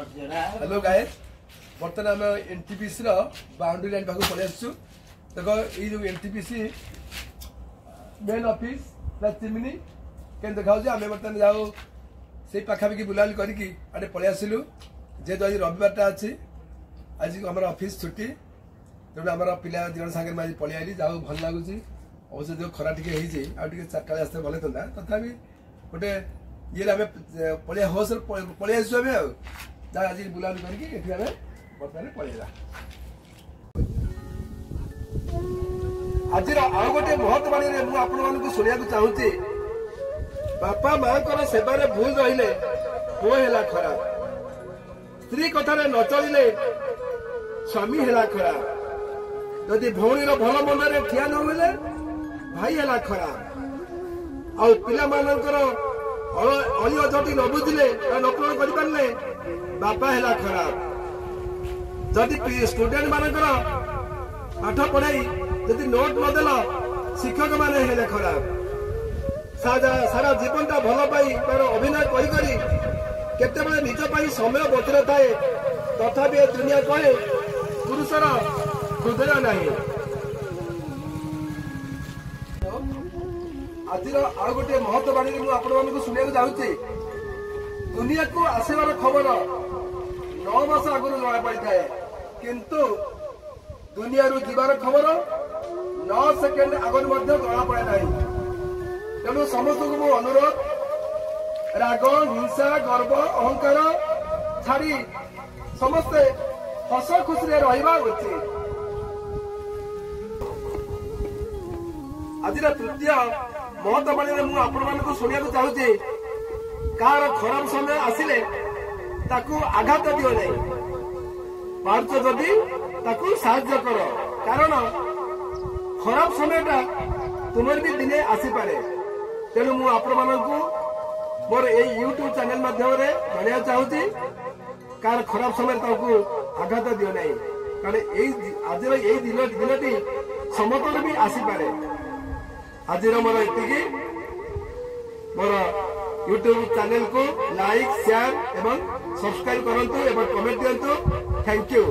Hello guys बर्तमान आम NTPC boundary line पाक पलि आसु देखो ये जो NTPC main office plus chimney के देखा आम बर्तमान जाऊ से पाखापाखि बुलाबुली करके पलि आसिलु जेहेतु आज रविवार अच्छी आज आम ऑफिस छुट्टी तेणु आम पिला दिजन सागर आज पलि आइली जाऊ भल लगुच अवश्य जो खरा टे चार्टा आसते भले था तथापि गोटे ये आम पलि होश पलि आसु आम आज बुलाबुली करके बर्तमान पलैला आज आउ गोटे महत्वाणी मुझे शुणा चाहूँगी बापा माँ सेवार भूल रही पुओ है खराब स्त्री कथार न चलिले स्वामी है खराब जदि भौणी भल मन ठिया न हुए भाई है खराब आउ पिला अली अझटी न बुझे न पूरण कर पारे बापा है खराब जदि स्टूडेंट मानकर पाठ पढ़ाई जदि नोट नदेल शिक्षक माने है खराब सारा जीवन टा भल पाई तार अभिनय केते निज समय बची न थाए तथापि दुनिया कहे पुरुषर हृदय नहीं आज आउ गोटे महत्वाणी मुझे शुणा चाहूँगी दुनिया को आसबार खबर 9 मास आगुरी जना पड़ी था किंतु दुनिया जीवार खबर 9 सेकेंड आगुरी जना पड़े ना तेणु समस्त को मो अनुरोध राग हिंसा गर्व अहंकार छाड़ी समस्ते हस खुशी रहा उचित आज तृतीय महत्वाणी मुझे शुणा चाहूँगी कार खराब समय आसिले ताकू आघात दियो नहीं पार्थ जदि ताकू साहाय्य कर कारण खराब समय तुम्हारे भी दिने आसीपे तेणु मुझे मोर यूट्यूब चैनल माध्यम जाना चाहूँगी कार खराब समय आघात दियो नहीं कारण आज दिनटी समतल भी आसीपे आज मोर ये मोर यूट्यूब चैनल को लाइक शेयर एवं सब्सक्राइब करंतु एवं कमेंट दियंतु थैंक यू।